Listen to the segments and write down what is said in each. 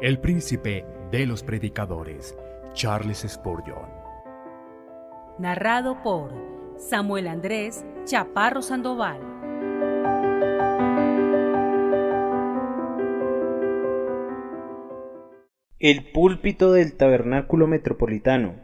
el príncipe de los predicadores, Charles Spurgeon. Narrado por Samuel Andrés Chaparro Sandoval. El púlpito del Tabernáculo Metropolitano.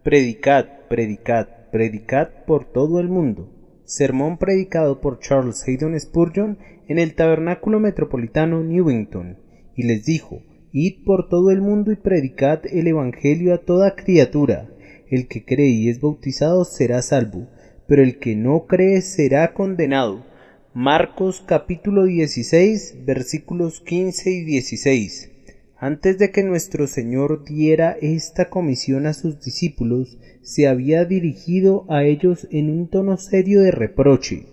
Predicad, predicad, predicad por todo el mundo. Sermón predicado por Charles Haddon Spurgeon en el Tabernáculo Metropolitano, Newington, y les dijo: Id por todo el mundo y predicad el Evangelio a toda criatura. El que cree y es bautizado será salvo, pero el que no cree será condenado. Marcos capítulo 16, versículos 15 y 16. Antes de que nuestro Señor diera esta comisión a sus discípulos, se había dirigido a ellos en un tono serio de reproche.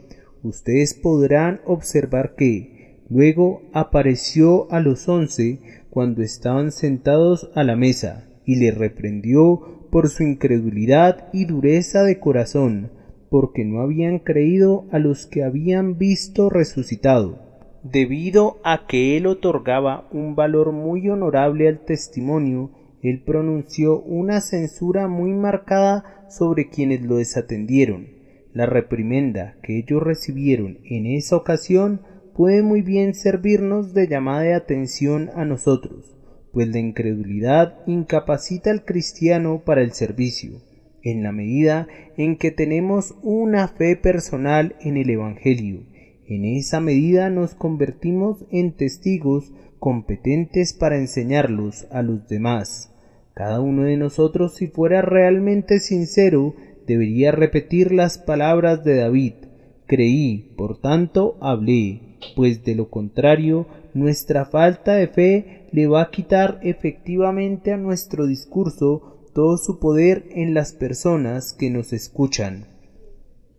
Ustedes podrán observar que luego apareció a los 11 cuando estaban sentados a la mesa y les reprendió por su incredulidad y dureza de corazón, porque no habían creído a los que habían visto resucitado. Debido a que él otorgaba un valor muy honorable al testimonio, él pronunció una censura muy marcada sobre quienes lo desatendieron. La reprimenda que ellos recibieron en esa ocasión puede muy bien servirnos de llamada de atención a nosotros, pues la incredulidad incapacita al cristiano para el servicio, en la medida en que tenemos una fe personal en el Evangelio. En esa medida nos convertimos en testigos competentes para enseñarlos a los demás. Cada uno de nosotros, si fuera realmente sincero, debería repetir las palabras de David: creí, por tanto hablé, pues de lo contrario, nuestra falta de fe le va a quitar efectivamente a nuestro discurso todo su poder en las personas que nos escuchan.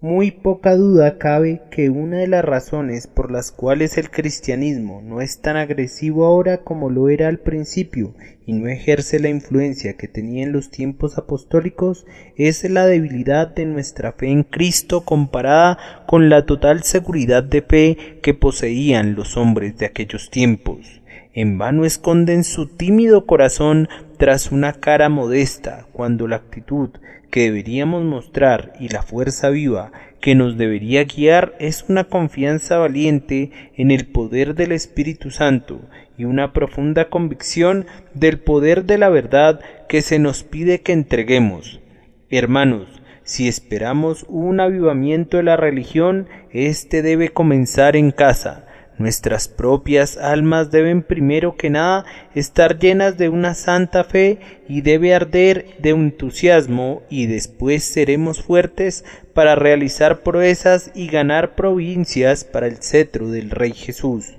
Muy poca duda cabe que una de las razones por las cuales el cristianismo no es tan agresivo ahora como lo era al principio y no ejerce la influencia que tenía en los tiempos apostólicos es la debilidad de nuestra fe en Cristo comparada con la total seguridad de fe que poseían los hombres de aquellos tiempos. En vano esconden su tímido corazón tras una cara modesta, cuando la actitud que deberíamos mostrar y la fuerza viva que nos debería guiar es una confianza valiente en el poder del Espíritu Santo y una profunda convicción del poder de la verdad que se nos pide que entreguemos. Hermanos, si esperamos un avivamiento de la religión, este debe comenzar en casa. Nuestras propias almas deben primero que nada estar llenas de una santa fe y debe arder de entusiasmo, y después seremos fuertes para realizar proezas y ganar provincias para el cetro del Rey Jesús.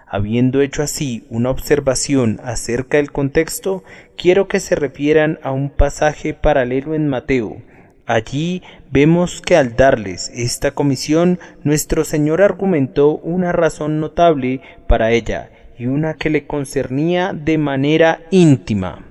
Habiendo hecho así una observación acerca del contexto, quiero que se refieran a un pasaje paralelo en Mateo. Allí vemos que al darles esta comisión, nuestro Señor argumentó una razón notable para ella y una que le concernía de manera íntima.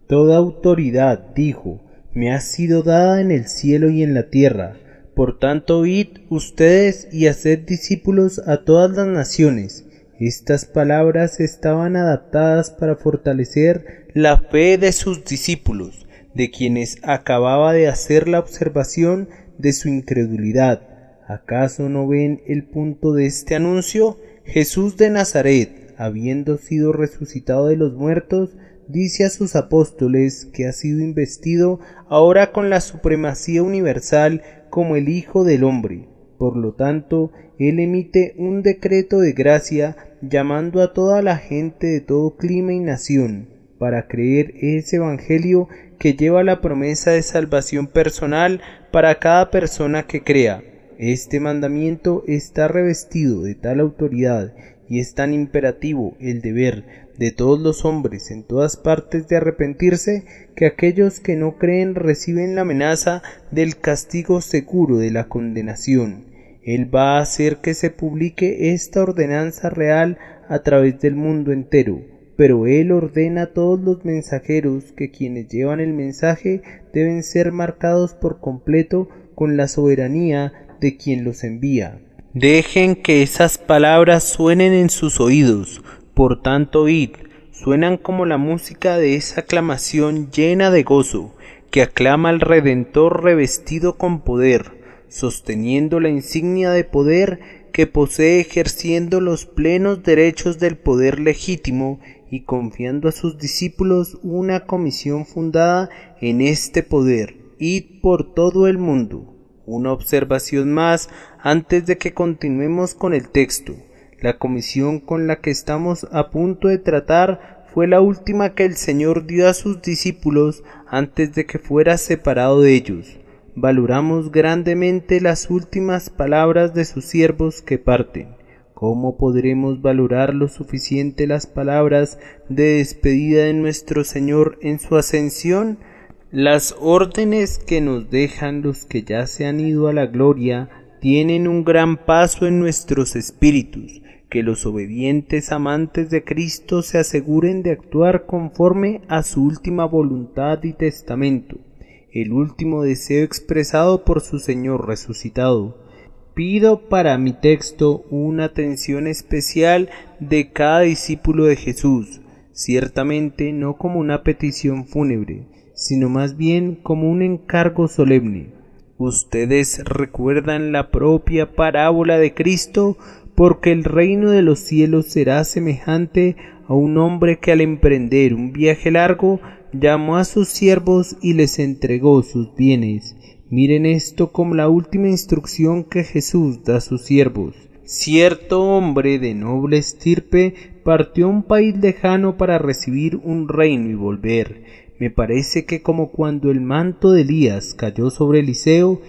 Toda autoridad, dijo, me ha sido dada en el cielo y en la tierra. Por tanto, id ustedes y haced discípulos a todas las naciones. Estas palabras estaban adaptadas para fortalecer la fe de sus discípulos, de quienes acababa de hacer la observación de su incredulidad. ¿Acaso no ven el punto de este anuncio? Jesús de Nazaret, habiendo sido resucitado de los muertos, dice a sus apóstoles que ha sido investido ahora con la supremacía universal como el Hijo del Hombre. Por lo tanto, Él emite un decreto de gracia llamando a toda la gente de todo clima y nación para creer ese evangelio que lleva la promesa de salvación personal para cada persona que crea. Este mandamiento está revestido de tal autoridad y es tan imperativo el deber de todos los hombres en todas partes de arrepentirse, que aquellos que no creen reciben la amenaza del castigo seguro de la condenación. Él va a hacer que se publique esta ordenanza real a través del mundo entero, pero Él ordena a todos los mensajeros que quienes llevan el mensaje deben ser marcados por completo con la soberanía de quien los envía. Dejen que esas palabras suenen en sus oídos. Por tanto, id, suenan como la música de esa aclamación llena de gozo, que aclama al Redentor revestido con poder, sosteniendo la insignia de poder que posee, ejerciendo los plenos derechos del poder legítimo y confiando a sus discípulos una comisión fundada en este poder, id por todo el mundo. Una observación más antes de que continuemos con el texto. La comisión con la que estamos a punto de tratar fue la última que el Señor dio a sus discípulos antes de que fuera separado de ellos. Valoramos grandemente las últimas palabras de sus siervos que parten. ¿Cómo podremos valorar lo suficiente las palabras de despedida de nuestro Señor en su ascensión? Las órdenes que nos dejan los que ya se han ido a la gloria tienen un gran paso en nuestros espíritus. Que los obedientes amantes de Cristo se aseguren de actuar conforme a su última voluntad y testamento, el último deseo expresado por su Señor resucitado. Pido para mi texto una atención especial de cada discípulo de Jesús, ciertamente no como una petición fúnebre, sino más bien como un encargo solemne. Ustedes recuerdan la propia parábola de Cristo, porque el reino de los cielos será semejante a un hombre que al emprender un viaje largo llamó a sus siervos y les entregó sus bienes. Miren esto como la última instrucción que Jesús da a sus siervos. Cierto hombre de noble estirpe partió a un país lejano para recibir un reino y volver. Me parece que como cuando el manto de Elías cayó sobre Eliseo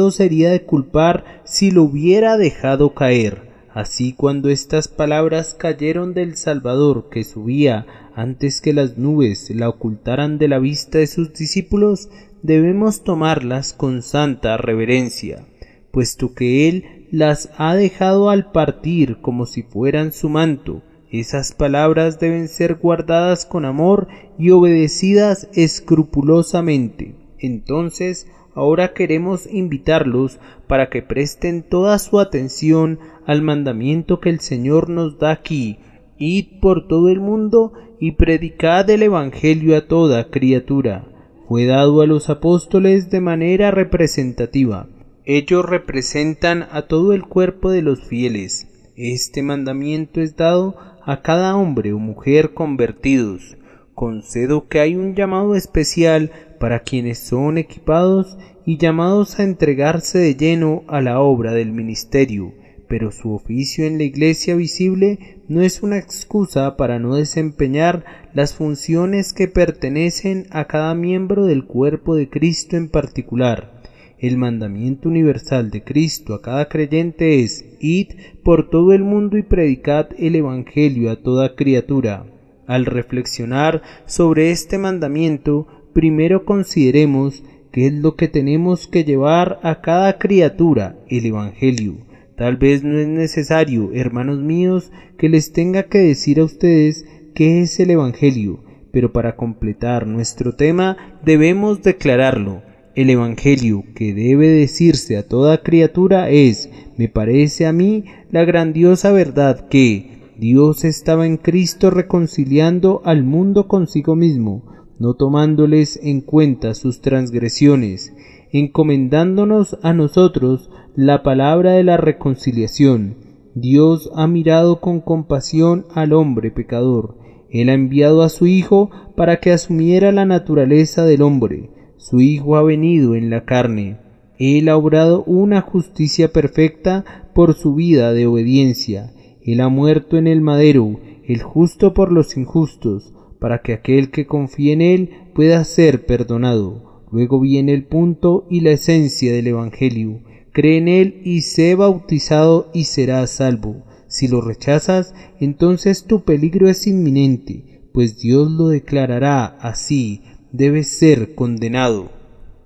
sería de culpar si lo hubiera dejado caer. Así cuando estas palabras cayeron del Salvador que subía antes que las nubes la ocultaran de la vista de sus discípulos, debemos tomarlas con santa reverencia, puesto que Él las ha dejado al partir como si fueran su manto. Esas palabras deben ser guardadas con amor y obedecidas escrupulosamente. Entonces, ahora queremos invitarlos para que presten toda su atención al mandamiento que el Señor nos da aquí: id por todo el mundo y predicad el Evangelio a toda criatura. Fue dado a los apóstoles de manera representativa. Ellos representan a todo el cuerpo de los fieles. Este mandamiento es dado a cada hombre o mujer convertidos. Concedo que hay un llamado especial para quienes son equipados y llamados a entregarse de lleno a la obra del ministerio, pero su oficio en la iglesia visible no es una excusa para no desempeñar las funciones que pertenecen a cada miembro del cuerpo de Cristo en particular. El mandamiento universal de Cristo a cada creyente es: id por todo el mundo y predicad el Evangelio a toda criatura. Al reflexionar sobre este mandamiento, primero consideremos qué es lo que tenemos que llevar a cada criatura: el Evangelio. Tal vez no es necesario, hermanos míos, que les tenga que decir a ustedes qué es el Evangelio, pero para completar nuestro tema debemos declararlo. El Evangelio que debe decirse a toda criatura es, me parece a mí, la grandiosa verdad que Dios estaba en Cristo reconciliando al mundo consigo mismo, no tomándoles en cuenta sus transgresiones, encomendándonos a nosotros la palabra de la reconciliación. Dios ha mirado con compasión al hombre pecador. Él ha enviado a su Hijo para que asumiera la naturaleza del hombre. Su Hijo ha venido en la carne. Él ha obrado una justicia perfecta por su vida de obediencia. Él ha muerto en el madero, el justo por los injustos, para que aquel que confíe en Él pueda ser perdonado. Luego viene el punto y la esencia del Evangelio. Cree en Él y sé bautizado y serás salvo. Si lo rechazas, entonces tu peligro es inminente, pues Dios lo declarará así: debes ser condenado.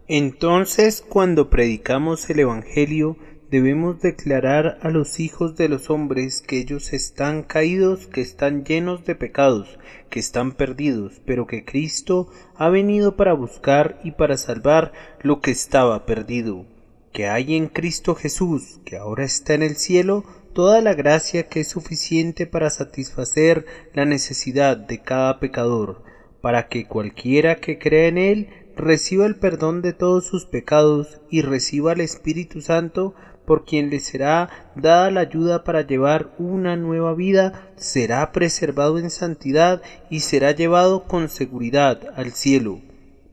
Entonces, cuando predicamos el Evangelio, debemos declarar a los hijos de los hombres que ellos están caídos, que están llenos de pecados, que están perdidos, pero que Cristo ha venido para buscar y para salvar lo que estaba perdido, que hay en Cristo Jesús, que ahora está en el cielo, toda la gracia que es suficiente para satisfacer la necesidad de cada pecador, para que cualquiera que crea en Él reciba el perdón de todos sus pecados y reciba el Espíritu Santo, por quien le será dada la ayuda para llevar una nueva vida, será preservado en santidad y será llevado con seguridad al cielo.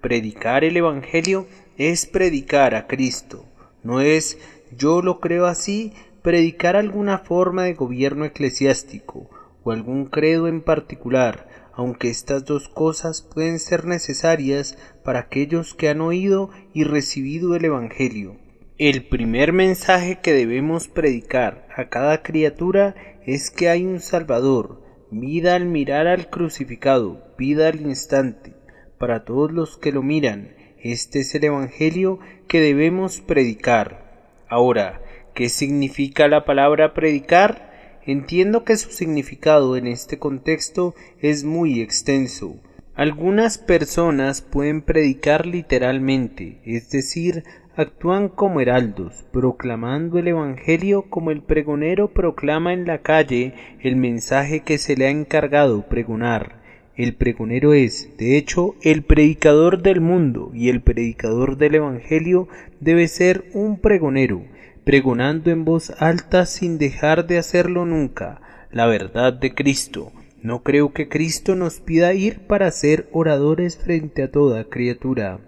Predicar el Evangelio es predicar a Cristo, no es yo lo creo así, predicar alguna forma de gobierno eclesiástico o algún credo en particular, aunque estas dos cosas pueden ser necesarias para aquellos que han oído y recibido el Evangelio. El primer mensaje que debemos predicar a cada criatura es que hay un Salvador, vida al mirar al crucificado, vida al instante. Para todos los que lo miran, este es el Evangelio que debemos predicar. Ahora, ¿qué significa la palabra predicar? Entiendo que su significado en este contexto es muy extenso. Algunas personas pueden predicar literalmente, es decir, actúan como heraldos, proclamando el Evangelio como el pregonero proclama en la calle el mensaje que se le ha encargado pregonar. El pregonero es, de hecho, el predicador del mundo, y el predicador del Evangelio debe ser un pregonero, pregonando en voz alta sin dejar de hacerlo nunca, la verdad de Cristo. No creo que Cristo nos pida ir para ser oradores frente a toda criatura.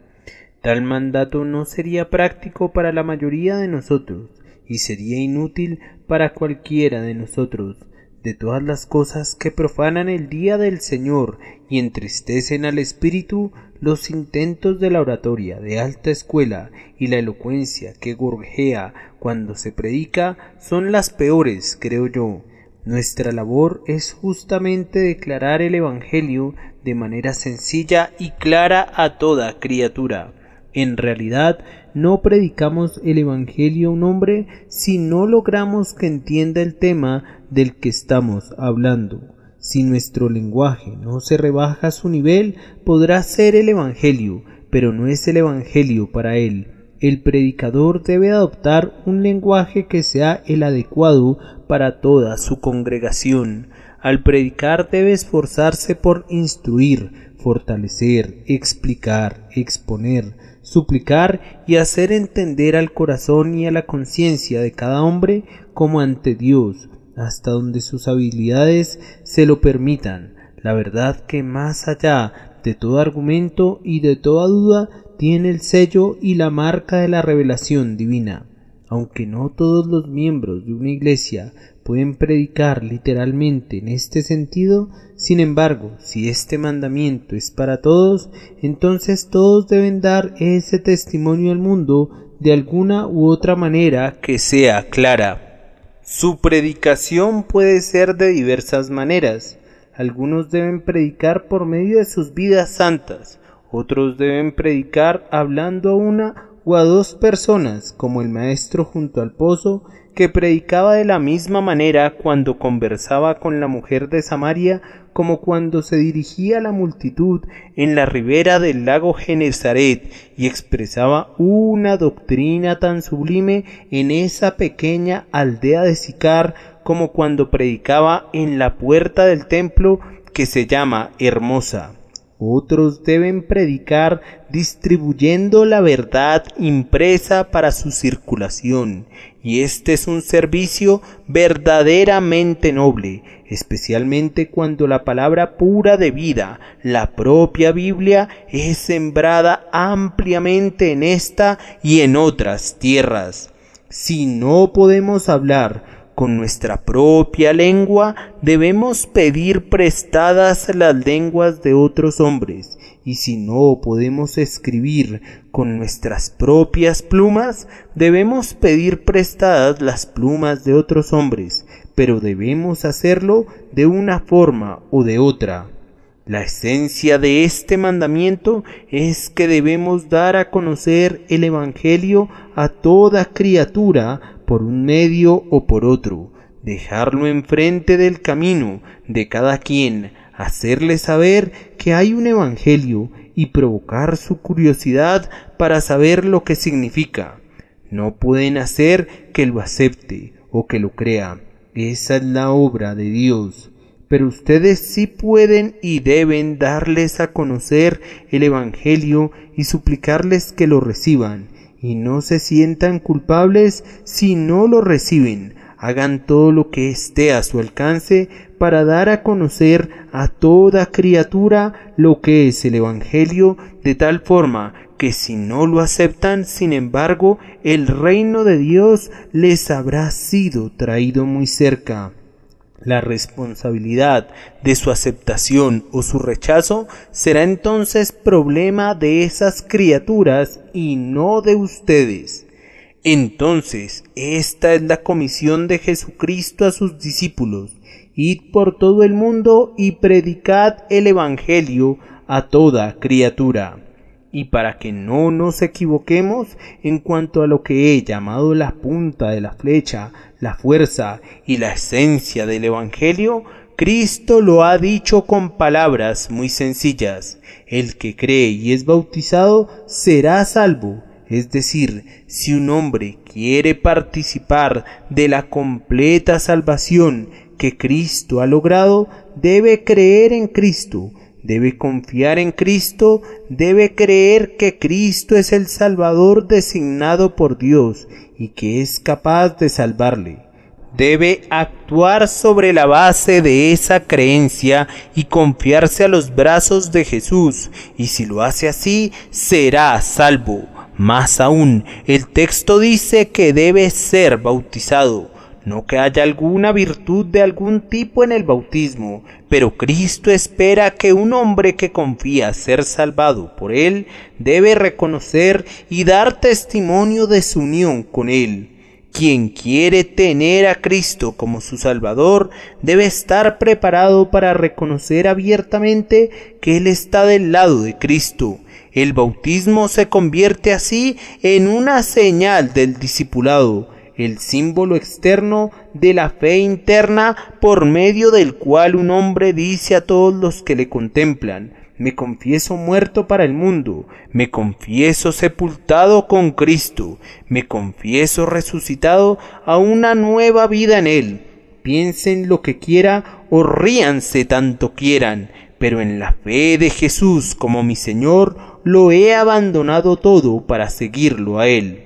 Tal mandato no sería práctico para la mayoría de nosotros, y sería inútil para cualquiera de nosotros. De todas las cosas que profanan el día del Señor y entristecen al espíritu, los intentos de la oratoria de alta escuela y la elocuencia que gorjea cuando se predica son las peores, creo yo. Nuestra labor es justamente declarar el Evangelio de manera sencilla y clara a toda criatura. En realidad, no predicamos el Evangelio a un hombre si no logramos que entienda el tema del que estamos hablando. Si nuestro lenguaje no se rebaja a su nivel, podrá ser el Evangelio, pero no es el Evangelio para él. El predicador debe adoptar un lenguaje que sea el adecuado para toda su congregación. Al predicar debe esforzarse por instruir, fortalecer, explicar, exponer, suplicar y hacer entender al corazón y a la conciencia de cada hombre como ante Dios, hasta donde sus habilidades se lo permitan, la verdad que más allá de todo argumento y de toda duda tiene el sello y la marca de la revelación divina. Aunque no todos los miembros de una iglesia pueden predicar literalmente en este sentido, sin embargo, si este mandamiento es para todos, entonces todos deben dar ese testimonio al mundo de alguna u otra manera que sea clara. Su predicación puede ser de diversas maneras. Algunos deben predicar por medio de sus vidas santas, otros deben predicar hablando a una o a dos personas, como el maestro junto al pozo, que predicaba de la misma manera cuando conversaba con la mujer de Samaria como cuando se dirigía a la multitud en la ribera del lago Genesaret y expresaba una doctrina tan sublime en esa pequeña aldea de Sicar como cuando predicaba en la puerta del templo que se llama Hermosa. Otros deben predicar distribuyendo la verdad impresa para su circulación, y este es un servicio verdaderamente noble, especialmente cuando la palabra pura de vida, la propia Biblia, es sembrada ampliamente en esta y en otras tierras. Si no podemos hablar con nuestra propia lengua, debemos pedir prestadas las lenguas de otros hombres, y si no podemos escribir con nuestras propias plumas, debemos pedir prestadas las plumas de otros hombres, pero debemos hacerlo de una forma o de otra. La esencia de este mandamiento es que debemos dar a conocer el Evangelio a toda criatura por un medio o por otro, dejarlo enfrente del camino de cada quien, hacerle saber que hay un Evangelio y provocar su curiosidad para saber lo que significa. No pueden hacer que lo acepte o que lo crea. Esa es la obra de Dios. Pero ustedes sí pueden y deben darles a conocer el Evangelio y suplicarles que lo reciban, y no se sientan culpables si no lo reciben. Hagan todo lo que esté a su alcance para dar a conocer a toda criatura lo que es el Evangelio, de tal forma que si no lo aceptan, sin embargo, el reino de Dios les habrá sido traído muy cerca. La responsabilidad de su aceptación o su rechazo será entonces problema de esas criaturas y no de ustedes. Entonces, esta es la comisión de Jesucristo a sus discípulos: id por todo el mundo y predicad el Evangelio a toda criatura. Y para que no nos equivoquemos en cuanto a lo que he llamado la punta de la flecha, la fuerza y la esencia del Evangelio, Cristo lo ha dicho con palabras muy sencillas: el que cree y es bautizado será salvo. Es decir, si un hombre quiere participar de la completa salvación que Cristo ha logrado, debe creer en Cristo, debe confiar en Cristo, debe creer que Cristo es el Salvador designado por Dios y que es capaz de salvarle. Debe actuar sobre la base de esa creencia y confiarse a los brazos de Jesús, y si lo hace así, será salvo. Más aún, el texto dice que debe ser bautizado. No que haya alguna virtud de algún tipo en el bautismo, pero Cristo espera que un hombre que confía ser salvado por Él debe reconocer y dar testimonio de su unión con Él. Quien quiere tener a Cristo como su Salvador debe estar preparado para reconocer abiertamente que Él está del lado de Cristo. El bautismo se convierte así en una señal del discipulado, el símbolo externo de la fe interna por medio del cual un hombre dice a todos los que le contemplan: me confieso muerto para el mundo, me confieso sepultado con Cristo, me confieso resucitado a una nueva vida en Él. Piensen lo que quiera o ríanse tanto quieran, pero en la fe de Jesús como mi Señor lo he abandonado todo para seguirlo a Él.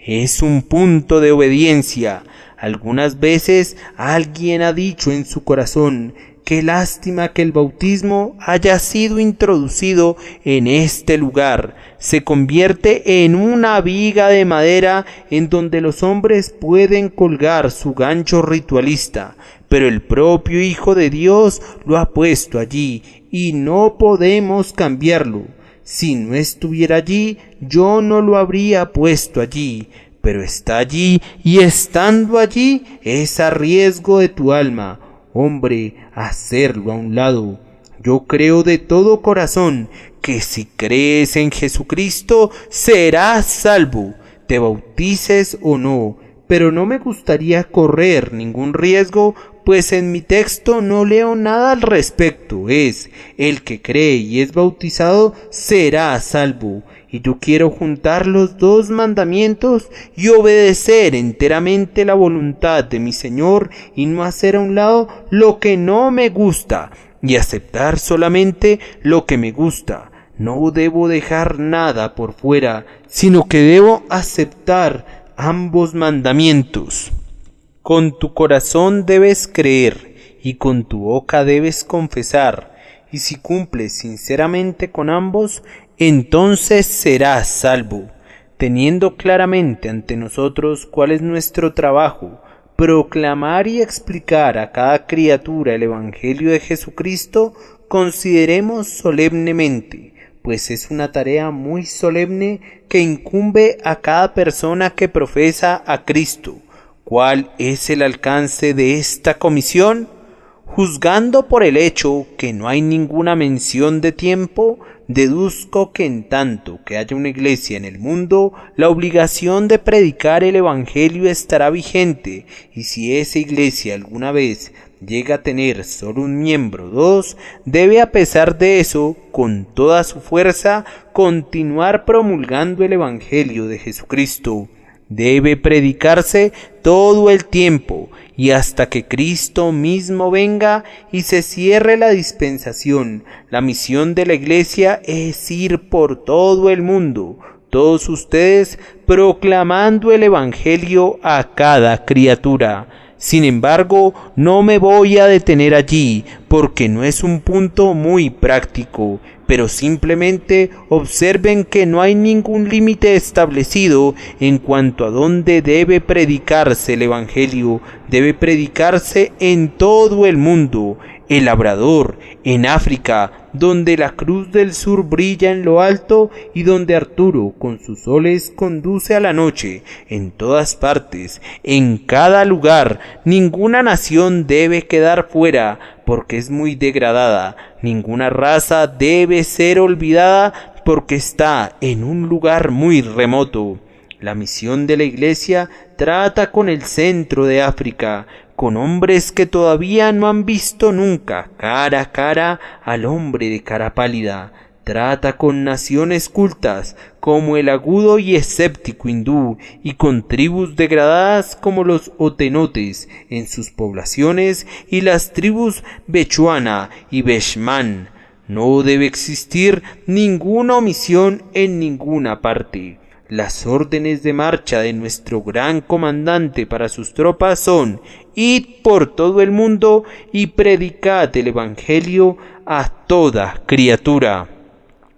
Es un punto de obediencia. Algunas veces alguien ha dicho en su corazón: qué lástima que el bautismo haya sido introducido en este lugar. Se convierte en una viga de madera en donde los hombres pueden colgar su gancho ritualista, pero el propio Hijo de Dios lo ha puesto allí y no podemos cambiarlo. Si no estuviera allí, yo no lo habría puesto allí, pero está allí, y estando allí es a riesgo de tu alma, hombre, hacerlo a un lado. Yo creo de todo corazón que si crees en Jesucristo serás salvo, te bautices o no, pero no me gustaría correr ningún riesgo, pues en mi texto no leo nada al respecto. Es: el que cree y es bautizado será salvo. Y yo quiero juntar los dos mandamientos y obedecer enteramente la voluntad de mi Señor y no hacer a un lado lo que no me gusta y aceptar solamente lo que me gusta. No debo dejar nada por fuera, sino que debo aceptar ambos mandamientos. Con tu corazón debes creer y con tu boca debes confesar, y si cumples sinceramente con ambos, entonces serás salvo. Teniendo claramente ante nosotros cuál es nuestro trabajo, proclamar y explicar a cada criatura el Evangelio de Jesucristo, consideremos solemnemente, pues es una tarea muy solemne que incumbe a cada persona que profesa a Cristo. ¿Cuál es el alcance de esta comisión? Juzgando por el hecho que no hay ninguna mención de tiempo, deduzco que en tanto que haya una iglesia en el mundo, la obligación de predicar el Evangelio estará vigente, y si esa iglesia alguna vez llega a tener solo un miembro o dos, debe a pesar de eso, con toda su fuerza, continuar promulgando el Evangelio de Jesucristo. Debe predicarse todo el tiempo y hasta que Cristo mismo venga y se cierre la dispensación. La misión de la Iglesia es ir por todo el mundo, todos ustedes proclamando el Evangelio a cada criatura. Sin embargo, no me voy a detener allí, porque no es un punto muy práctico, pero simplemente observen que no hay ningún límite establecido en cuanto a dónde debe predicarse el Evangelio. Debe predicarse en todo el mundo. El labrador, en África, donde la cruz del sur brilla en lo alto y donde Arturo con sus soles conduce a la noche, en todas partes, en cada lugar. Ninguna nación debe quedar fuera, porque es muy degradada. Ninguna raza debe ser olvidada, porque está en un lugar muy remoto. La misión de la Iglesia trata con el centro de África, con hombres que todavía no han visto nunca cara a cara al hombre de cara pálida. Trata con naciones cultas como el agudo y escéptico hindú y con tribus degradadas como los otenotes en sus poblaciones y las tribus bechuana y beshman. No debe existir ninguna omisión en ninguna parte. Las órdenes de marcha de nuestro gran comandante para sus tropas son: id por todo el mundo y predicad el Evangelio a toda criatura.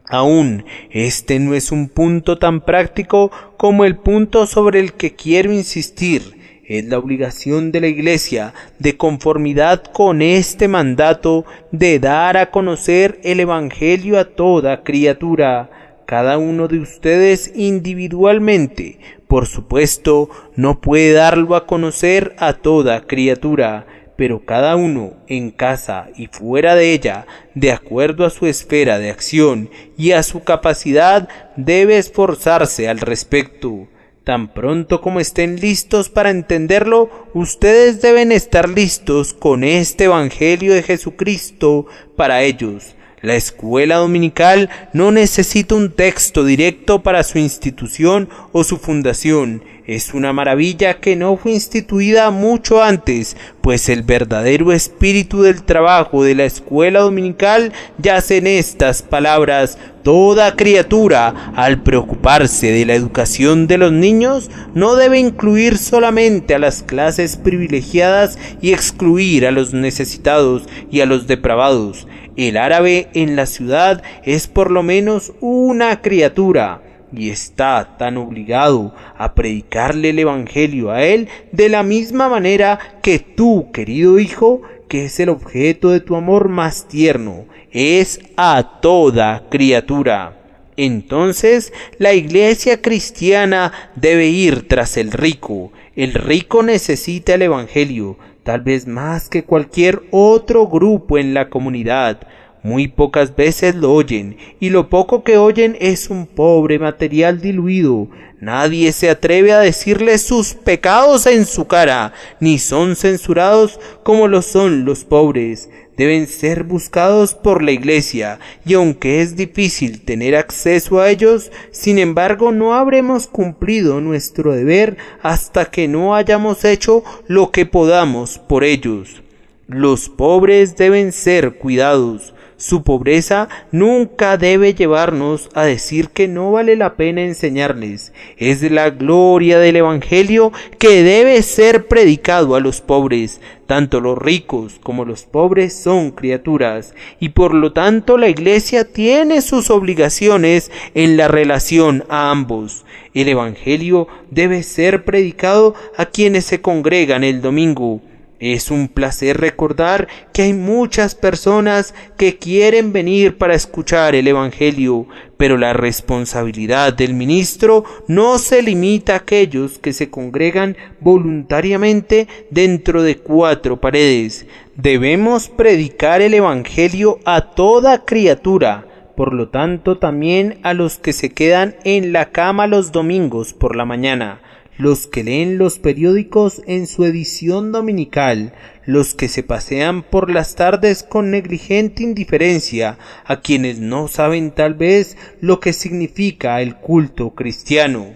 Aún este no es un punto tan práctico como el punto sobre el que quiero insistir. Es la obligación de la Iglesia, de conformidad con este mandato, de dar a conocer el Evangelio a toda criatura. Cada uno de ustedes individualmente, por supuesto, no puede darlo a conocer a toda criatura, pero cada uno en casa y fuera de ella, de acuerdo a su esfera de acción y a su capacidad, debe esforzarse al respecto. Tan pronto como estén listos para entenderlo, ustedes deben estar listos con este Evangelio de Jesucristo para ellos. La escuela dominical no necesita un texto directo para su institución o su fundación. Es una maravilla que no fue instituida mucho antes, pues el verdadero espíritu del trabajo de la escuela dominical yace en estas palabras: toda criatura, al preocuparse de la educación de los niños, no debe incluir solamente a las clases privilegiadas y excluir a los necesitados y a los depravados. El árabe en la ciudad es por lo menos una criatura y está tan obligado a predicarle el Evangelio a él de la misma manera que tú, querido hijo, que es el objeto de tu amor más tierno, es a toda criatura. Entonces, la Iglesia cristiana debe ir tras el rico. El rico necesita el Evangelio, tal vez más que cualquier otro grupo en la comunidad. Muy pocas veces lo oyen, y lo poco que oyen es un pobre material diluido. Nadie se atreve a decirle sus pecados en su cara, ni son censurados como lo son los pobres. Deben ser buscados por la Iglesia, y aunque es difícil tener acceso a ellos, sin embargo no habremos cumplido nuestro deber hasta que no hayamos hecho lo que podamos por ellos. Los pobres deben ser cuidados. Su pobreza nunca debe llevarnos a decir que no vale la pena enseñarles. Es la gloria del Evangelio que debe ser predicado a los pobres. Tanto los ricos como los pobres son criaturas, y por lo tanto la Iglesia tiene sus obligaciones en la relación a ambos. El Evangelio debe ser predicado a quienes se congregan el domingo. Es un placer recordar que hay muchas personas que quieren venir para escuchar el Evangelio, pero la responsabilidad del ministro no se limita a aquellos que se congregan voluntariamente dentro de 4 paredes. Debemos predicar el Evangelio a toda criatura, por lo tanto también a los que se quedan en la cama los domingos por la mañana, los que leen los periódicos en su edición dominical, los que se pasean por las tardes con negligente indiferencia, a quienes no saben tal vez lo que significa el culto cristiano.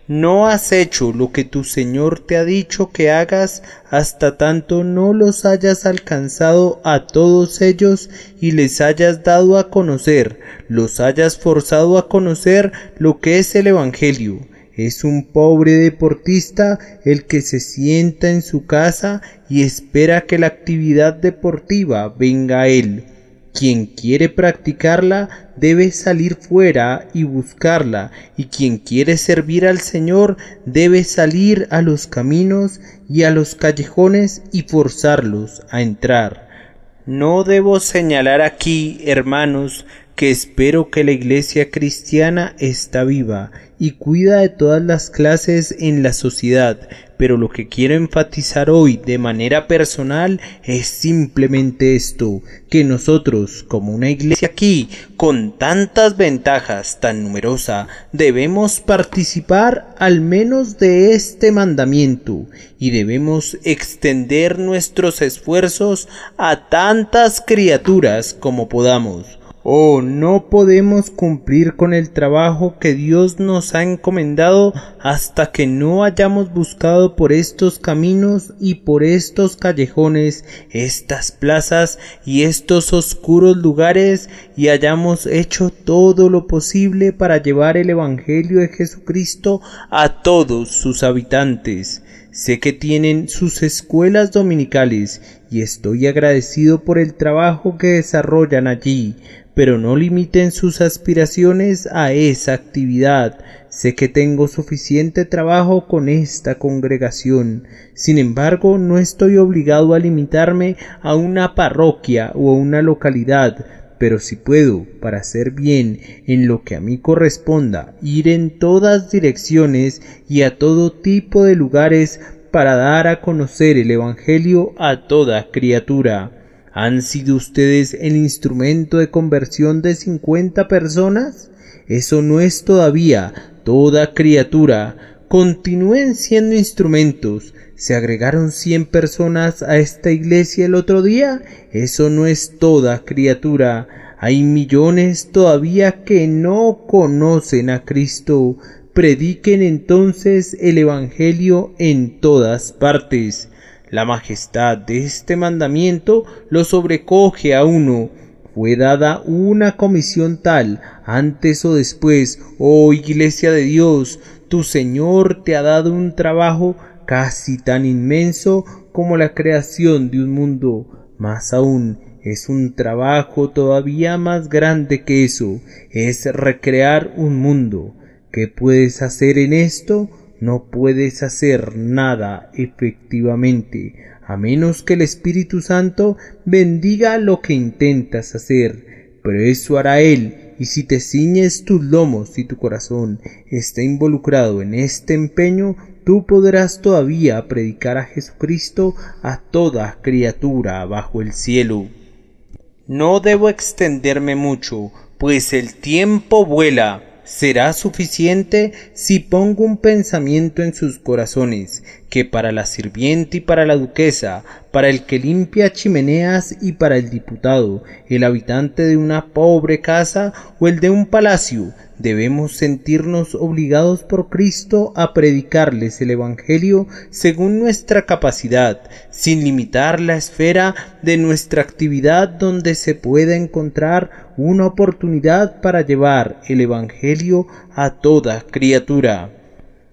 No has hecho lo que tu Señor te ha dicho que hagas hasta tanto no los hayas alcanzado a todos ellos y les hayas dado a conocer, los hayas forzado a conocer lo que es el Evangelio. Es un pobre deportista el que se sienta en su casa y espera que la actividad deportiva venga a él. Quien quiere practicarla debe salir fuera y buscarla, y quien quiere servir al Señor debe salir a los caminos y a los callejones y forzarlos a entrar. No debo señalar aquí, hermanos, que espero que la Iglesia cristiana está viva y cuida de todas las clases en la sociedad, pero lo que quiero enfatizar hoy de manera personal es simplemente esto, que nosotros, como una iglesia aquí, con tantas ventajas, tan numerosa, debemos participar al menos de este mandamiento y debemos extender nuestros esfuerzos a tantas criaturas como podamos. Oh, no podemos cumplir con el trabajo que Dios nos ha encomendado hasta que no hayamos buscado por estos caminos y por estos callejones, estas plazas y estos oscuros lugares, y hayamos hecho todo lo posible para llevar el Evangelio de Jesucristo a todos sus habitantes. Sé que tienen sus escuelas dominicales y estoy agradecido por el trabajo que desarrollan allí, pero no limiten sus aspiraciones a esa actividad. Sé que tengo suficiente trabajo con esta congregación. Sin embargo, no estoy obligado a limitarme a una parroquia o a una localidad, pero si puedo, para hacer bien en lo que a mí corresponda, ir en todas direcciones y a todo tipo de lugares para dar a conocer el Evangelio a toda criatura. ¿Han sido ustedes el instrumento de conversión de 50 personas? Eso no es todavía toda criatura. Continúen siendo instrumentos. ¿Se agregaron 100 personas a esta iglesia el otro día? Eso no es toda criatura. Hay millones todavía que no conocen a Cristo. Prediquen entonces el Evangelio en todas partes. La majestad de este mandamiento lo sobrecoge a uno. Fue dada una comisión tal, antes o después, oh Iglesia de Dios, tu Señor te ha dado un trabajo casi tan inmenso como la creación de un mundo. Más aún, es un trabajo todavía más grande que eso, es recrear un mundo. ¿Qué puedes hacer en esto? No puedes hacer nada efectivamente, a menos que el Espíritu Santo bendiga lo que intentas hacer, pero eso hará Él, y si te ciñes tus lomos y tu corazón está involucrado en este empeño, tú podrás todavía predicar a Jesucristo a toda criatura bajo el cielo. No debo extenderme mucho, pues el tiempo vuela. Será suficiente si pongo un pensamiento en sus corazones, que para la sirvienta y para la duquesa, para el que limpia chimeneas y para el diputado, el habitante de una pobre casa o el de un palacio, debemos sentirnos obligados por Cristo a predicarles el Evangelio según nuestra capacidad, sin limitar la esfera de nuestra actividad donde se pueda encontrar una oportunidad para llevar el Evangelio a toda criatura.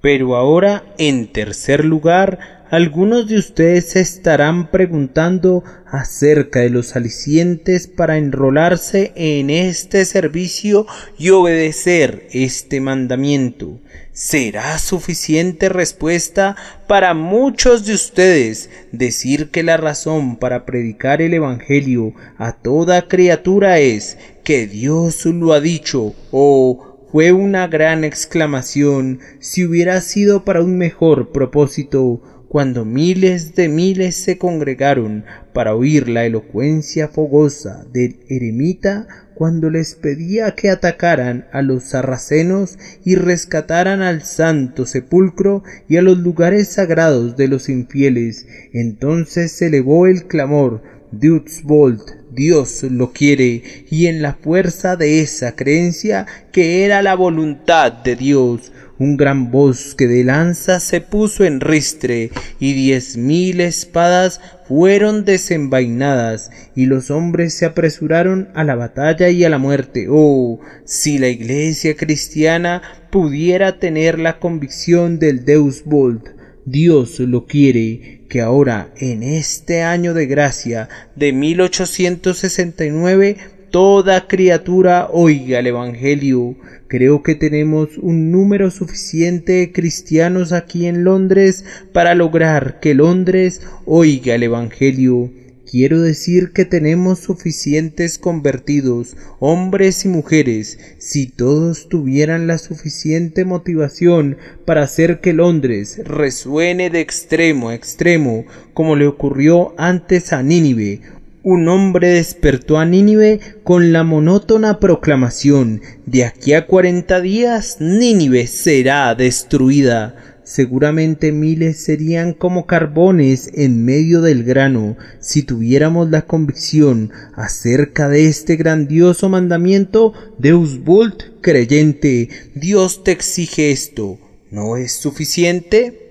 Pero ahora, en tercer lugar, algunos de ustedes se estarán preguntando acerca de los alicientes para enrolarse en este servicio y obedecer este mandamiento. ¿Será suficiente respuesta para muchos de ustedes decir que la razón para predicar el Evangelio a toda criatura es que Dios lo ha dicho o fue una gran exclamación si hubiera sido para un mejor propósito cuando miles de miles se congregaron para oír la elocuencia fogosa del eremita cuando les pedía que atacaran a los sarracenos y rescataran al santo sepulcro y a los lugares sagrados de los infieles? Entonces se elevó el clamor: Dios volt, Dios lo quiere, y en la fuerza de esa creencia que era la voluntad de Dios, un gran bosque de lanzas se puso en ristre, y 10.000 espadas fueron desenvainadas, y los hombres se apresuraron a la batalla y a la muerte. Oh, si la Iglesia cristiana pudiera tener la convicción del Deus Vult. Dios lo quiere, que ahora, en este año de gracia de 1869, toda criatura oiga el Evangelio. Creo que tenemos un número suficiente de cristianos aquí en Londres para lograr que Londres oiga el Evangelio. Quiero decir que tenemos suficientes convertidos, hombres y mujeres, si todos tuvieran la suficiente motivación para hacer que Londres resuene de extremo a extremo, como le ocurrió antes a Nínive. Un hombre despertó a Nínive con la monótona proclamación: de aquí a 40 días Nínive será destruida. Seguramente miles serían como carbones en medio del grano si tuviéramos la convicción acerca de este grandioso mandamiento. Deus Vult, creyente, Dios te exige esto. ¿No es suficiente?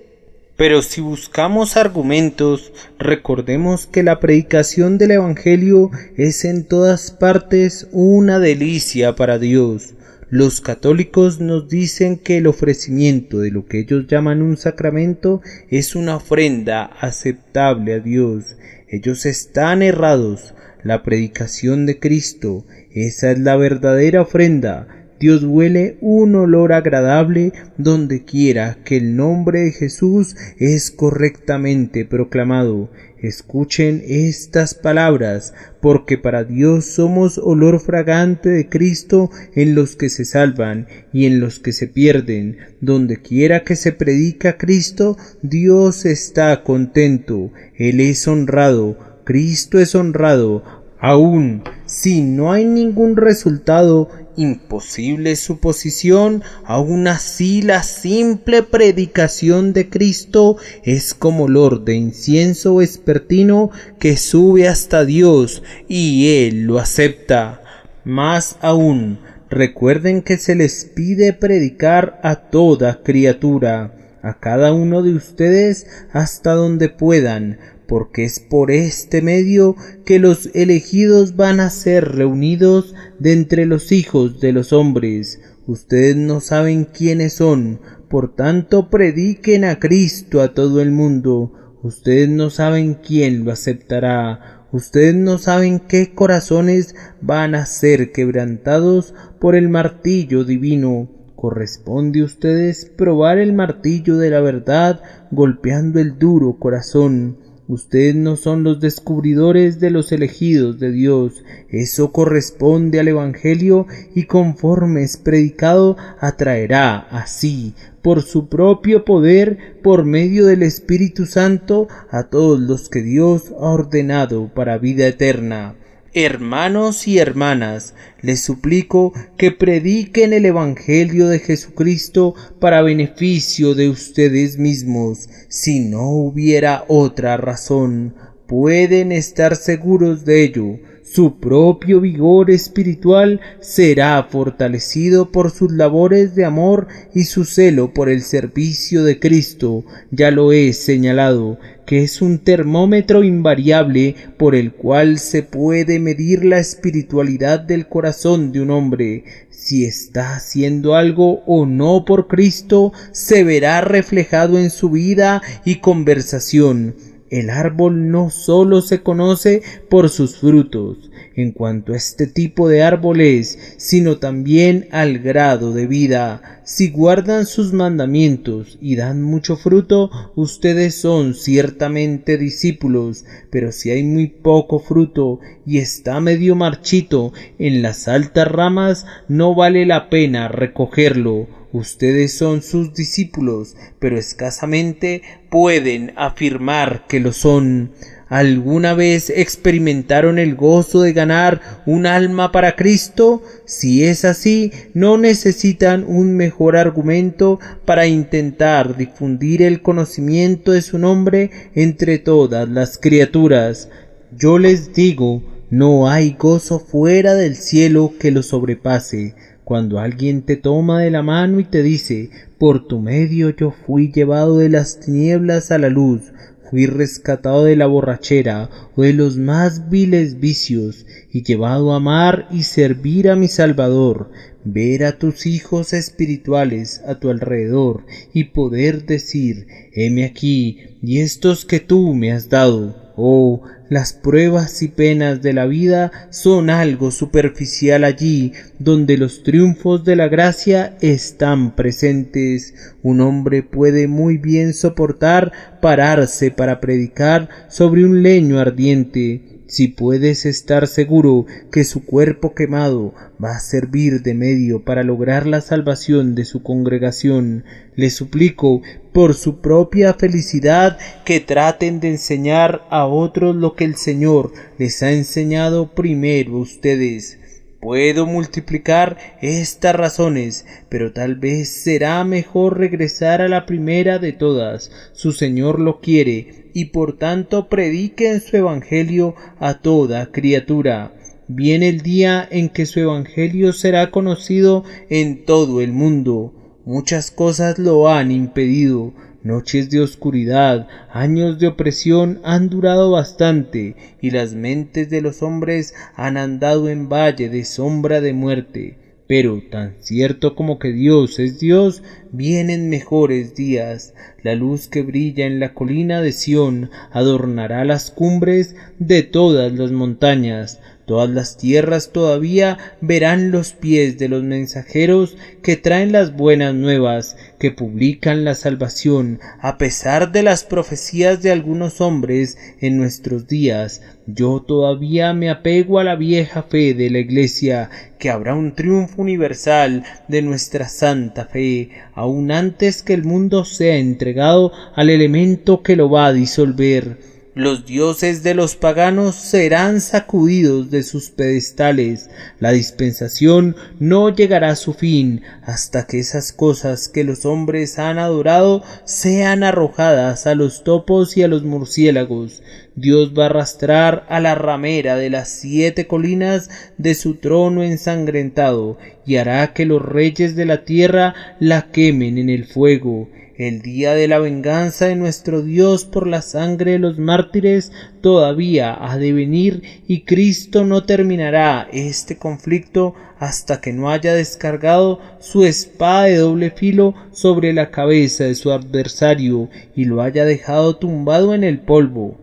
Pero si buscamos argumentos, recordemos que la predicación del Evangelio es en todas partes una delicia para Dios. Los católicos nos dicen que el ofrecimiento de lo que ellos llaman un sacramento es una ofrenda aceptable a Dios. Ellos están errados. La predicación de Cristo, esa es la verdadera ofrenda. Dios huele un olor agradable donde quiera que el nombre de Jesús es correctamente proclamado. Escuchen estas palabras, porque para Dios somos olor fragante de Cristo en los que se salvan y en los que se pierden. Donde quiera que se predica Cristo, Dios está contento. Él es honrado, Cristo es honrado. Aún si no hay ningún resultado, imposible suposición, aún así la simple predicación de Cristo es como olor de incienso vespertino que sube hasta Dios y Él lo acepta. Más aún, recuerden que se les pide predicar a toda criatura, a cada uno de ustedes hasta donde puedan, porque es por este medio que los elegidos van a ser reunidos de entre los hijos de los hombres. Ustedes no saben quiénes son, por tanto prediquen a Cristo a todo el mundo. Ustedes no saben quién lo aceptará. Ustedes no saben qué corazones van a ser quebrantados por el martillo divino. Corresponde a ustedes probar el martillo de la verdad golpeando el duro corazón. Ustedes no son los descubridores de los elegidos de Dios. Eso corresponde al Evangelio y conforme es predicado atraerá así, por su propio poder, por medio del Espíritu Santo, a todos los que Dios ha ordenado para vida eterna. Hermanos y hermanas, les suplico que prediquen el Evangelio de Jesucristo para beneficio de ustedes mismos. Si no hubiera otra razón, pueden estar seguros de ello. Su propio vigor espiritual será fortalecido por sus labores de amor y su celo por el servicio de Cristo. Ya lo he señalado, que es un termómetro invariable por el cual se puede medir la espiritualidad del corazón de un hombre. Si está haciendo algo o no por Cristo, se verá reflejado en su vida y conversación. El árbol no solo se conoce por sus frutos, en cuanto a este tipo de árbol es, sino también al grado de vida. Si guardan sus mandamientos y dan mucho fruto, ustedes son ciertamente discípulos, pero si hay muy poco fruto y está medio marchito en las altas ramas, no vale la pena recogerlo. Ustedes son sus discípulos, pero escasamente pueden afirmar que lo son. ¿Alguna vez experimentaron el gozo de ganar un alma para Cristo? Si es así, no necesitan un mejor argumento para intentar difundir el conocimiento de su nombre entre todas las criaturas. Yo les digo, no hay gozo fuera del cielo que lo sobrepase. Cuando alguien te toma de la mano y te dice: Por tu medio yo fui llevado de las tinieblas a la luz, fui rescatado de la borrachera o de los más viles vicios, y llevado a amar y servir a mi Salvador, ver a tus hijos espirituales a tu alrededor y poder decir: heme aquí y estos que tú me has dado. Oh, las pruebas y penas de la vida son algo superficial allí donde los triunfos de la gracia están presentes. Un hombre puede muy bien soportar pararse para predicar sobre un leño ardiente, si puedes estar seguro que su cuerpo quemado va a servir de medio para lograr la salvación de su congregación. Les suplico, por su propia felicidad, que traten de enseñar a otros lo que el Señor les ha enseñado primero a ustedes. Puedo multiplicar estas razones, pero tal vez será mejor regresar a la primera de todas. Su Señor lo quiere, y por tanto prediquen su evangelio a toda criatura. Viene el día en que su evangelio será conocido en todo el mundo. Muchas cosas lo han impedido. Noches de oscuridad, años de opresión han durado bastante, y las mentes de los hombres han andado en valle de sombra de muerte. Pero tan cierto como que Dios es Dios, vienen mejores días. La luz que brilla en la colina de Sión adornará las cumbres de todas las montañas. Todas las tierras todavía verán los pies de los mensajeros que traen las buenas nuevas, que publican la salvación, a pesar de las profecías de algunos hombres en nuestros días. Yo todavía me apego a la vieja fe de la Iglesia, que habrá un triunfo universal de nuestra santa fe, aun antes que el mundo sea entregado al elemento que lo va a disolver. Los dioses de los paganos serán sacudidos de sus pedestales. La dispensación no llegará a su fin hasta que esas cosas que los hombres han adorado sean arrojadas a los topos y a los murciélagos. Dios va a arrastrar a la ramera de las 7 colinas de su trono ensangrentado y hará que los reyes de la tierra la quemen en el fuego. El día de la venganza de nuestro Dios por la sangre de los mártires todavía ha de venir, y Cristo no terminará este conflicto hasta que no haya descargado su espada de doble filo sobre la cabeza de su adversario y lo haya dejado tumbado en el polvo.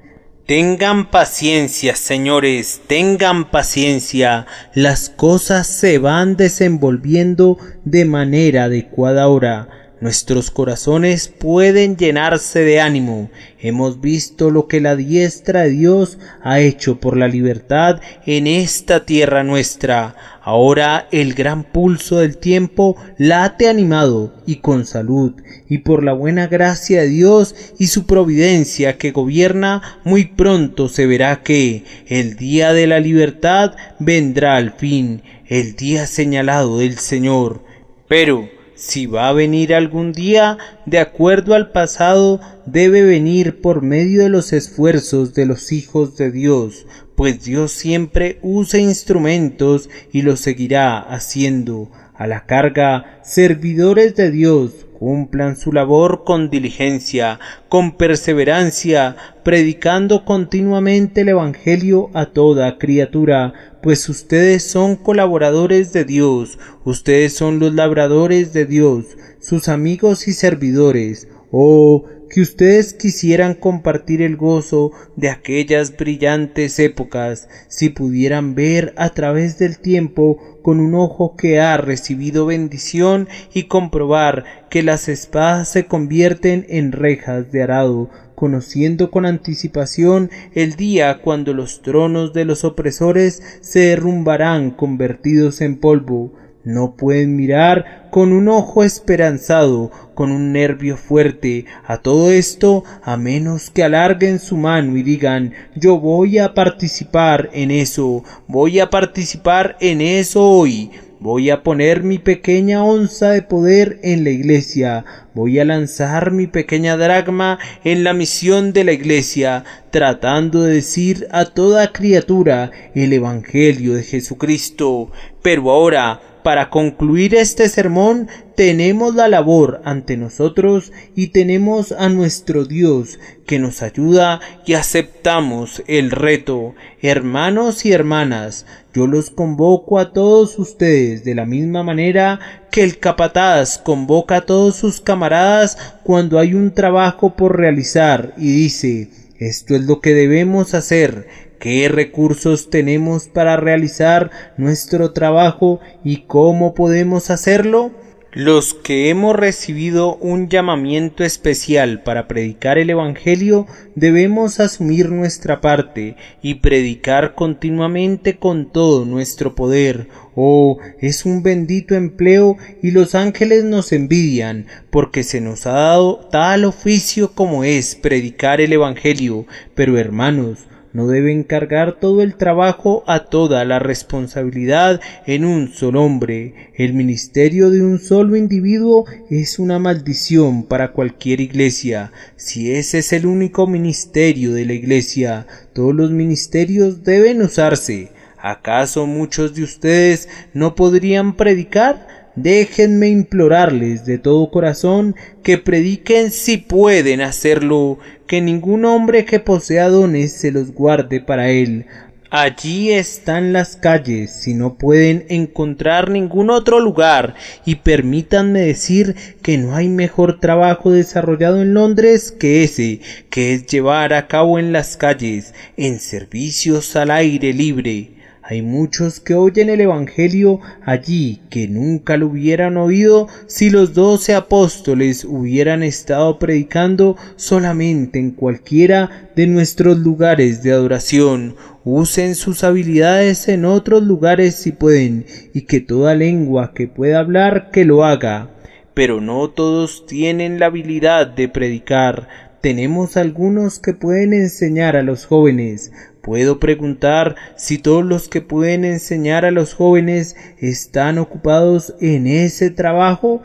Tengan paciencia, señores, tengan paciencia. Las cosas se van desenvolviendo de manera adecuada ahora. Nuestros corazones pueden llenarse de ánimo. Hemos visto lo que la diestra de Dios ha hecho por la libertad en esta tierra nuestra. Ahora el gran pulso del tiempo late animado y con salud, y por la buena gracia de Dios y su providencia que gobierna, muy pronto se verá que el día de la libertad vendrá al fin, el día señalado del Señor. Pero si va a venir algún día, de acuerdo al pasado, debe venir por medio de los esfuerzos de los hijos de Dios, pues Dios siempre usa instrumentos y lo seguirá haciendo. A la carga, servidores de Dios, cumplan su labor con diligencia, con perseverancia, predicando continuamente el Evangelio a toda criatura, pues ustedes son colaboradores de Dios, ustedes son los labradores de Dios, sus amigos y servidores. Oh, que ustedes quisieran compartir el gozo de aquellas brillantes épocas, si pudieran ver a través del tiempo con un ojo que ha recibido bendición y comprobar que las espadas se convierten en rejas de arado, conociendo con anticipación el día cuando los tronos de los opresores se derrumbarán convertidos en polvo. No pueden mirar con un ojo esperanzado, con un nervio fuerte, a todo esto, a menos que alarguen su mano y digan: yo voy a participar en eso, voy a participar en eso hoy. Voy a poner mi pequeña onza de poder en la iglesia. Voy a lanzar mi pequeña dracma en la misión de la iglesia, tratando de decir a toda criatura el evangelio de Jesucristo. Pero ahora para concluir este sermón, tenemos la labor ante nosotros y tenemos a nuestro Dios que nos ayuda y aceptamos el reto. Hermanos y hermanas, yo los convoco a todos ustedes de la misma manera que el capataz convoca a todos sus camaradas cuando hay un trabajo por realizar y dice: esto es lo que debemos hacer. ¿Qué recursos tenemos para realizar nuestro trabajo y cómo podemos hacerlo? Los que hemos recibido un llamamiento especial para predicar el Evangelio debemos asumir nuestra parte y predicar continuamente con todo nuestro poder. Oh, es un bendito empleo y los ángeles nos envidian porque se nos ha dado tal oficio como es predicar el Evangelio. Pero hermanos, no deben cargar todo el trabajo a toda la responsabilidad en un solo hombre. El ministerio de un solo individuo es una maldición para cualquier iglesia. Si ese es el único ministerio de la iglesia, todos los ministerios deben usarse. ¿Acaso muchos de ustedes no podrían predicar? Déjenme implorarles de todo corazón que prediquen si pueden hacerlo, que ningún hombre que posea dones se los guarde para él. Allí están las calles, si no pueden encontrar ningún otro lugar, y permítanme decir que no hay mejor trabajo desarrollado en Londres que ese, que es llevar a cabo en las calles, en servicios al aire libre. Hay muchos que oyen el Evangelio allí que nunca lo hubieran oído si los 12 apóstoles hubieran estado predicando solamente en cualquiera de nuestros lugares de adoración. Usen sus habilidades en otros lugares si pueden, y que toda lengua que pueda hablar que lo haga. Pero no todos tienen la habilidad de predicar. Tenemos algunos que pueden enseñar a los jóvenes. Puedo preguntar si todos los que pueden enseñar a los jóvenes están ocupados en ese trabajo.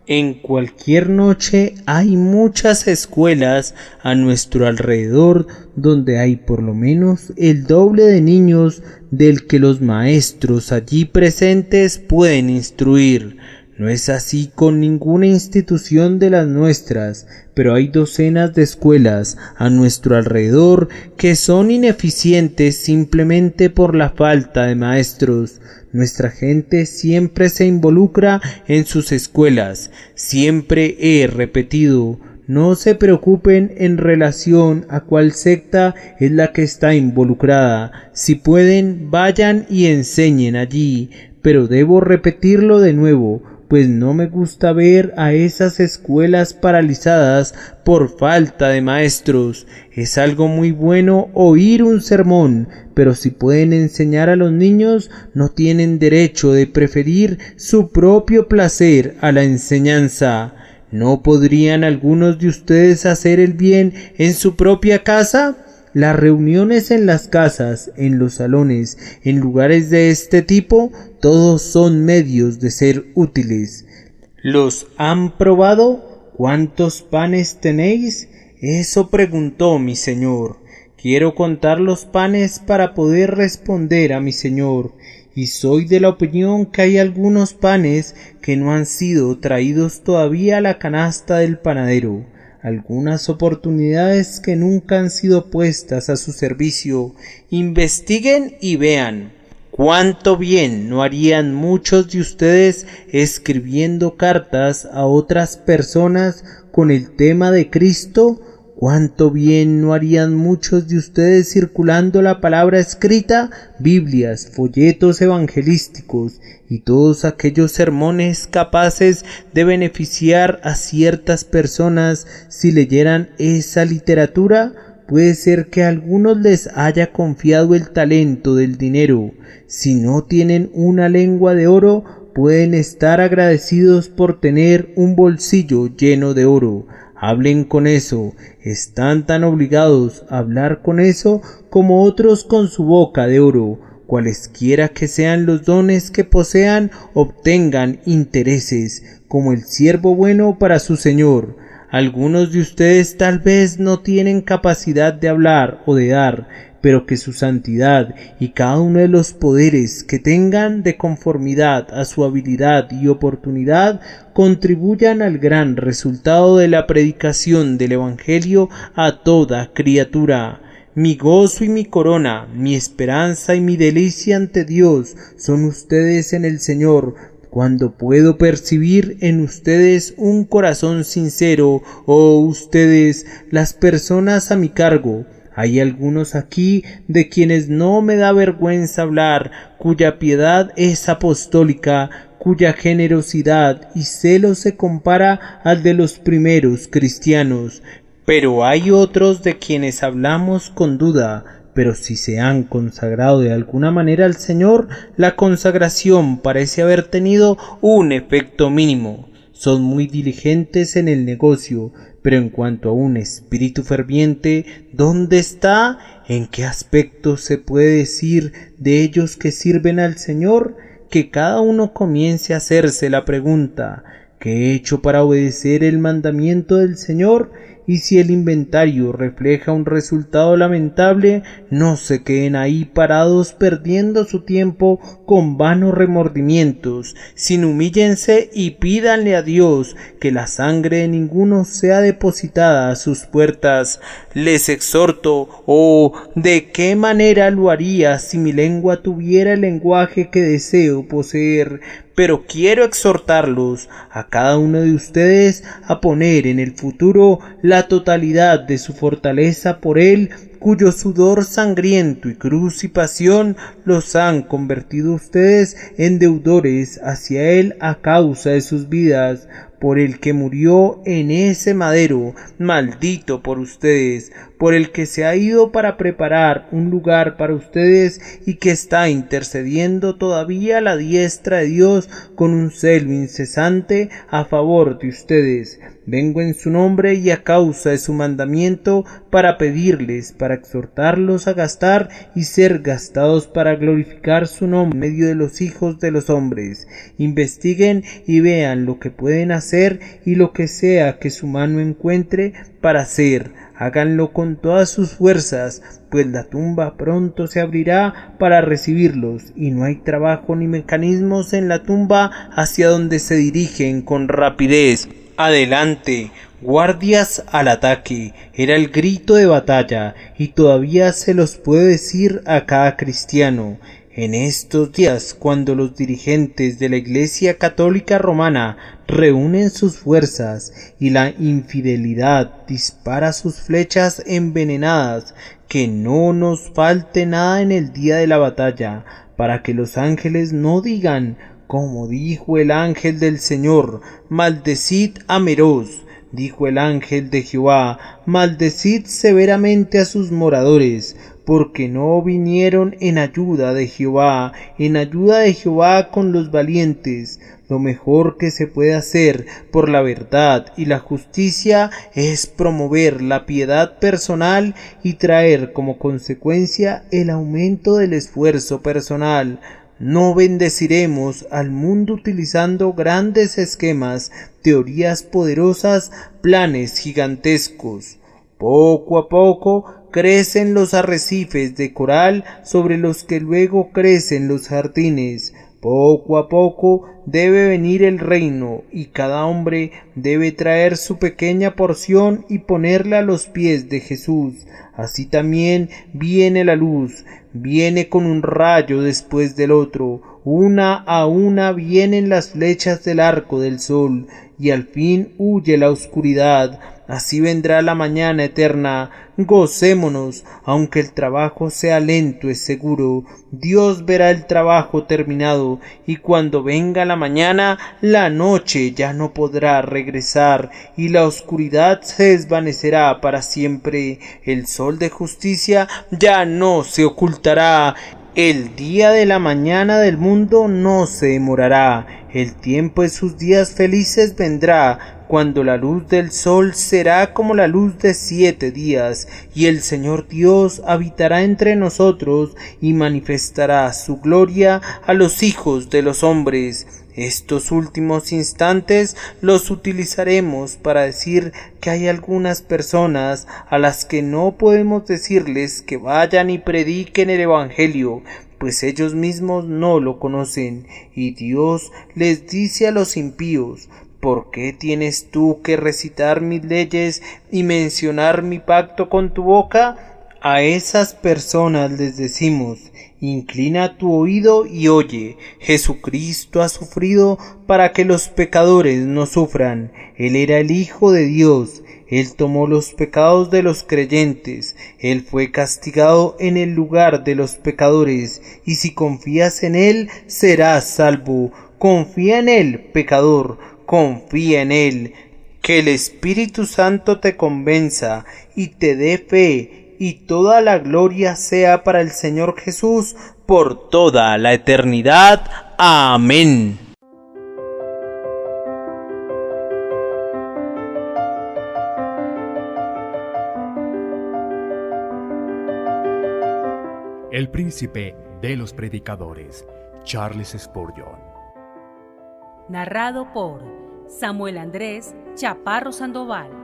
En cualquier noche hay muchas escuelas a nuestro alrededor donde hay por lo menos el doble de niños del que los maestros allí presentes pueden instruir. No es así con ninguna institución de las nuestras, pero hay docenas de escuelas a nuestro alrededor que son ineficientes simplemente por la falta de maestros. Nuestra gente siempre se involucra en sus escuelas. Siempre he repetido: no se preocupen en relación a cuál secta es la que está involucrada. Si pueden, vayan y enseñen allí. Pero debo repetirlo de nuevo, pues no me gusta ver a esas escuelas paralizadas por falta de maestros. Es algo muy bueno oír un sermón, pero si pueden enseñar a los niños, no tienen derecho de preferir su propio placer a la enseñanza. ¿No podrían algunos de ustedes hacer el bien en su propia casa? Las reuniones en las casas, en los salones, en lugares de este tipo, todos son medios de ser útiles. ¿Los han probado? ¿Cuántos panes tenéis? Eso preguntó mi señor. Quiero contar los panes para poder responder a mi señor, y soy de la opinión que hay algunos panes que no han sido traídos todavía a la canasta del panadero. Algunas oportunidades que nunca han sido puestas a su servicio. Investiguen y vean. ¿Cuánto bien no harían muchos de ustedes escribiendo cartas a otras personas con el tema de Cristo? ¿Cuánto bien no harían muchos de ustedes circulando la palabra escrita, Biblias, folletos evangelísticos y todos aquellos sermones capaces de beneficiar a ciertas personas si leyeran esa literatura? Puede ser que a algunos les haya confiado el talento del dinero. Si no tienen una lengua de oro, pueden estar agradecidos por tener un bolsillo lleno de oro. Hablen con eso. Están tan obligados a hablar con eso como otros con su boca de oro. Cualesquiera que sean los dones que posean, obtengan intereses, como el siervo bueno para su señor. Algunos de ustedes tal vez no tienen capacidad de hablar o de dar, pero que su santidad y cada uno de los poderes que tengan de conformidad a su habilidad y oportunidad contribuyan al gran resultado de la predicación del Evangelio a toda criatura. Mi gozo y mi corona, mi esperanza y mi delicia ante Dios son ustedes en el Señor, cuando puedo percibir en ustedes un corazón sincero, oh ustedes, las personas a mi cargo. Hay algunos aquí de quienes no me da vergüenza hablar, cuya piedad es apostólica, cuya generosidad y celo se compara al de los primeros cristianos. Pero hay otros de quienes hablamos con duda, pero si se han consagrado de alguna manera al Señor, la consagración parece haber tenido un efecto mínimo. Son muy diligentes en el negocio, pero en cuanto a un espíritu ferviente, ¿dónde está? ¿En qué aspecto se puede decir de ellos que sirven al Señor? Que cada uno comience a hacerse la pregunta: ¿qué he hecho para obedecer el mandamiento del Señor? Y si el inventario refleja un resultado lamentable, no se queden ahí parados perdiendo su tiempo con vanos remordimientos, sino humíllense y pídanle a Dios que la sangre de ninguno sea depositada a sus puertas. Les exhorto, ¿de qué manera lo haría si mi lengua tuviera el lenguaje que deseo poseer? Pero quiero exhortarlos a cada uno de ustedes a poner en el futuro la totalidad de su fortaleza por Él, cuyo sudor sangriento y cruz y pasión los han convertido ustedes en deudores hacia Él a causa de sus vidas, por el que murió en ese madero, maldito por ustedes, por el que se ha ido para preparar un lugar para ustedes y que está intercediendo todavía a la diestra de Dios con un celo incesante a favor de ustedes. Vengo en su nombre y a causa de su mandamiento para pedirles, para exhortarlos a gastar y ser gastados para glorificar su nombre en medio de los hijos de los hombres. Investiguen y vean lo que pueden hacer y lo que sea que su mano encuentre para hacer. Háganlo con todas sus fuerzas, pues la tumba pronto se abrirá para recibirlos, y no hay trabajo ni mecanismos en la tumba hacia donde se dirigen con rapidez. Adelante, guardias al ataque, era el grito de batalla, y todavía se los puedo decir a cada cristiano. En estos días, cuando los dirigentes de la Iglesia Católica Romana reúnen sus fuerzas y la infidelidad dispara sus flechas envenenadas, que no nos falte nada en el día de la batalla, para que los ángeles no digan, como dijo el ángel del Señor: maldecid a Meroz. Dijo el ángel de Jehová: maldecid severamente a sus moradores, porque no vinieron en ayuda de Jehová con los valientes. Lo mejor que se puede hacer por la verdad y la justicia es promover la piedad personal y traer como consecuencia el aumento del esfuerzo personal. No bendeciremos al mundo utilizando grandes esquemas, teorías poderosas, planes gigantescos. Poco a poco crecen los arrecifes de coral sobre los que luego crecen los jardines. Poco a poco debe venir el reino, y cada hombre debe traer su pequeña porción y ponerla a los pies de Jesús. Así también viene la luz, viene con un rayo después del otro, una a una vienen las flechas del arco del sol, y al fin huye la oscuridad. Así vendrá la mañana eterna. Gocémonos, aunque el trabajo sea lento, es seguro. Dios verá el trabajo terminado, y cuando venga la mañana, la noche ya no podrá regresar, y la oscuridad se desvanecerá para siempre. El sol de justicia ya no se ocultará. El día de la mañana del mundo no se demorará. El tiempo de sus días felices vendrá, cuando la luz del sol será como la luz de 7 días, y el Señor Dios habitará entre nosotros y manifestará su gloria a los hijos de los hombres. Estos últimos instantes los utilizaremos para decir que hay algunas personas a las que no podemos decirles que vayan y prediquen el Evangelio, pues ellos mismos no lo conocen, y Dios les dice a los impíos: ¿por qué tienes tú que recitar mis leyes y mencionar mi pacto con tu boca? A esas personas les decimos: inclina tu oído y oye. Jesucristo ha sufrido para que los pecadores no sufran. Él era el Hijo de Dios. Él tomó los pecados de los creyentes. Él fue castigado en el lugar de los pecadores. Y si confías en Él, serás salvo. Confía en Él, pecador. Confía en Él. Que el Espíritu Santo te convenza y te dé fe, y toda la gloria sea para el Señor Jesús por toda la eternidad. Amén. El príncipe de los predicadores, Charles Spurgeon. Narrado por Samuel Andrés Chaparro Sandoval.